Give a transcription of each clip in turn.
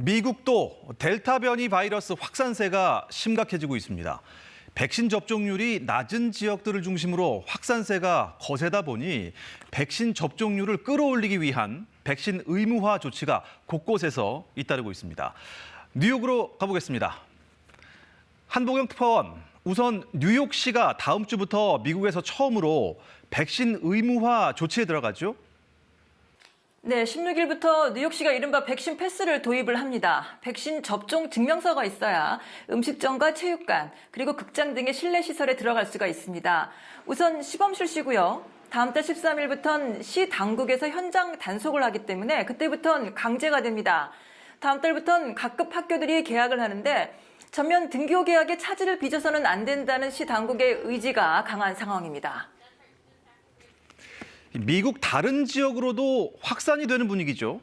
미국도 델타 변이 바이러스 확산세가 심각해지고 있습니다. 백신 접종률이 낮은 지역들을 중심으로 확산세가 거세다 보니 백신 접종률을 끌어올리기 위한 백신 의무화 조치가 곳곳에서 잇따르고 있습니다. 뉴욕으로 가보겠습니다. 한보경 특파원, 우선 뉴욕시가 다음 주부터 미국에서 처음으로 백신 의무화 조치에 들어가죠? 네, 16일부터 뉴욕시가 이른바 백신 패스를 도입을 합니다. 백신 접종 증명서가 있어야 음식점과 체육관, 그리고 극장 등의 실내 시설에 들어갈 수가 있습니다. 우선 시범 실시고요. 다음 달 13일부터는 시 당국에서 현장 단속을 하기 때문에 그때부터는 강제가 됩니다. 다음 달부터는 각급 학교들이 개학을 하는데 전면 등교 개학에 차질을 빚어서는 안 된다는 시 당국의 의지가 강한 상황입니다. 미국 다른 지역으로도 확산이 되는 분위기죠?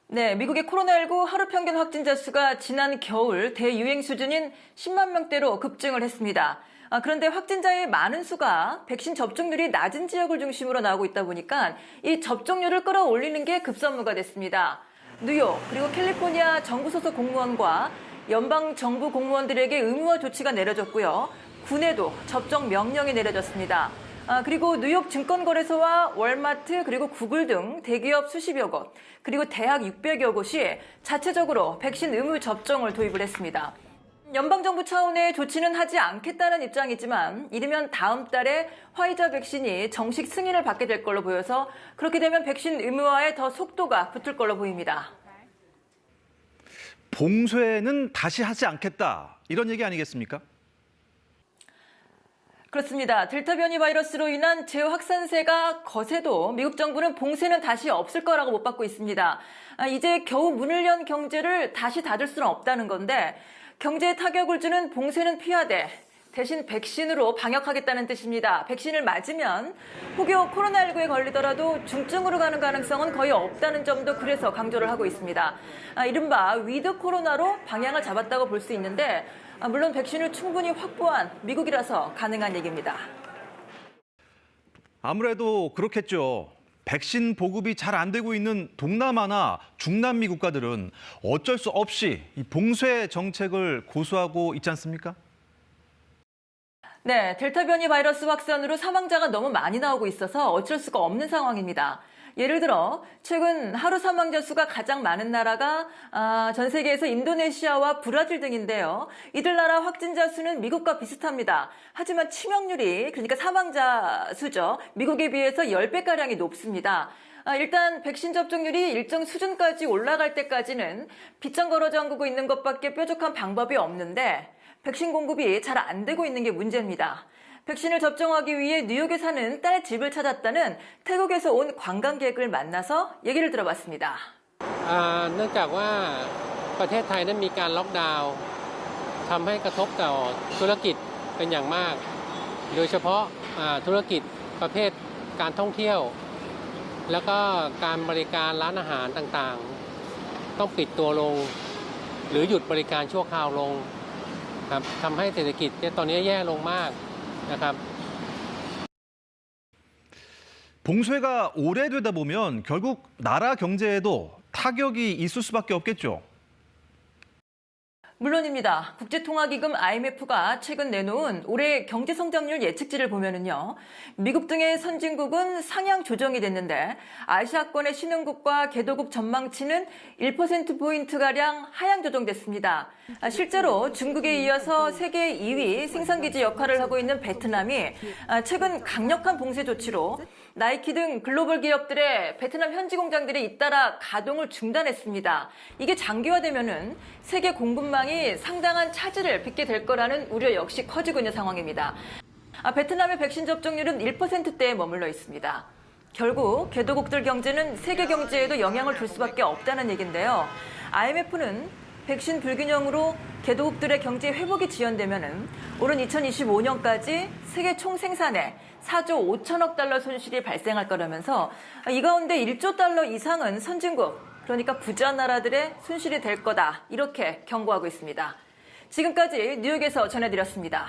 네, 미국의 코로나19 하루 평균 확진자 수가 지난 겨울 대유행 수준인 10만 명대로 급증을 했습니다. 그런데 확진자의 많은 수가 백신 접종률이 낮은 지역을 중심으로 나오고 있다 보니까 이 접종률을 끌어올리는 게 급선무가 됐습니다. 뉴욕 그리고 캘리포니아 정부 소속 공무원과 연방 정부 공무원들에게 의무화 조치가 내려졌고요. 군에도 접종 명령이 내려졌습니다. 그리고 뉴욕 증권거래소와 월마트 그리고 구글 등 대기업 수십여 곳 그리고 대학 600여 곳이 자체적으로 백신 의무 접종을 도입을 했습니다. 연방정부 차원의 조치는 하지 않겠다는 입장이지만 이르면 다음 달에 화이자 백신이 정식 승인을 받게 될 걸로 보여서 그렇게 되면 백신 의무화에 더 속도가 붙을 걸로 보입니다. 봉쇄는 다시 하지 않겠다, 이런 얘기 아니겠습니까? 그렇습니다. 델타 변이 바이러스로 인한 재확산세가 거세도 미국 정부는 봉쇄는 다시 없을 거라고 못 받고 있습니다. 이제 겨우 문을 연 경제를 다시 닫을 수는 없다는 건데 경제에 타격을 주는 봉쇄는 피하되 대신 백신으로 방역하겠다는 뜻입니다. 백신을 맞으면 혹여 코로나19에 걸리더라도 중증으로 가는 가능성은 거의 없다는 점도 그래서 강조를 하고 있습니다. 이른바 위드 코로나로 방향을 잡았다고 볼 수 있는데 물론 백신을 충분히 확보한 미국이라서 가능한 얘기입니다. 아무래도 그렇겠죠. 백신 보급이 잘 안 되고 있는 동남아나 중남미 국가들은 어쩔 수 없이 이 봉쇄 정책을 고수하고 있지 않습니까? 네, 델타 변이 바이러스 확산으로 사망자가 너무 많이 나오고 있어서 어쩔 수가 없는 상황입니다. 예를 들어 최근 하루 사망자 수가 가장 많은 나라가 전 세계에서 인도네시아와 브라질 등인데요. 이들 나라 확진자 수는 미국과 비슷합니다. 하지만 치명률이, 그러니까 사망자 수죠, 미국에 비해서 10배가량이 높습니다. 일단 백신 접종률이 일정 수준까지 올라갈 때까지는 빗장 걸어 잠그고 있는 것밖에 뾰족한 방법이 없는데 백신 공급이 잘 안 되고 있는 게 문제입니다. 백신을 접종하기 위해 뉴욕에 사는 딸 집을 찾았다는 태국에서 온 관광객을 만나서 얘기를 들어봤습니다. เนื่องจากว่าประเทศไทยนั้นมีการล็อกดาวน์ทำให้กระทบต่อธุรกิจเป็นอย่างมากโดยเฉพาะธุรกิจประเภทการท่องเที่ยวแล้วก็การบริการร้านอาหารต่างๆต้องปิดตัวลงหรือหยุดบริการชั่วคราวลงครับทำให้เศรษฐกิจตอนนี้แย่ลงมาก 봉쇄가 오래되다 보면 결국 나라 경제에도 타격이 있을 수밖에 없겠죠. 물론입니다. 국제통화기금 IMF가 최근 내놓은 올해 경제성장률 예측치를 보면은요, 미국 등의 선진국은 상향 조정이 됐는데 아시아권의 신흥국과 개도국 전망치는 1%포인트가량 하향 조정됐습니다. 실제로 중국에 이어서 세계 2위 생산기지 역할을 하고 있는 베트남이 최근 강력한 봉쇄 조치로 나이키 등 글로벌 기업들의 베트남 현지 공장들이 잇따라 가동을 중단했습니다. 이게 장기화되면은 세계 공급망이 상당한 차질을 빚게 될 거라는 우려 역시 커지고 있는 상황입니다. 베트남의 백신 접종률은 1%대에 머물러 있습니다. 결국 개도국들 경제는 세계 경제에도 영향을 줄 수밖에 없다는 얘기인데요. IMF는 백신 불균형으로 개도국들의 경제 회복이 지연되면은 오는 2025년까지 세계 총생산에 4조 5천억 달러 손실이 발생할 거라면서 이 가운데 1조 달러 이상은 선진국, 그러니까 부자 나라들의 손실이 될 거다, 이렇게 경고하고 있습니다. 지금까지 뉴욕에서 전해드렸습니다.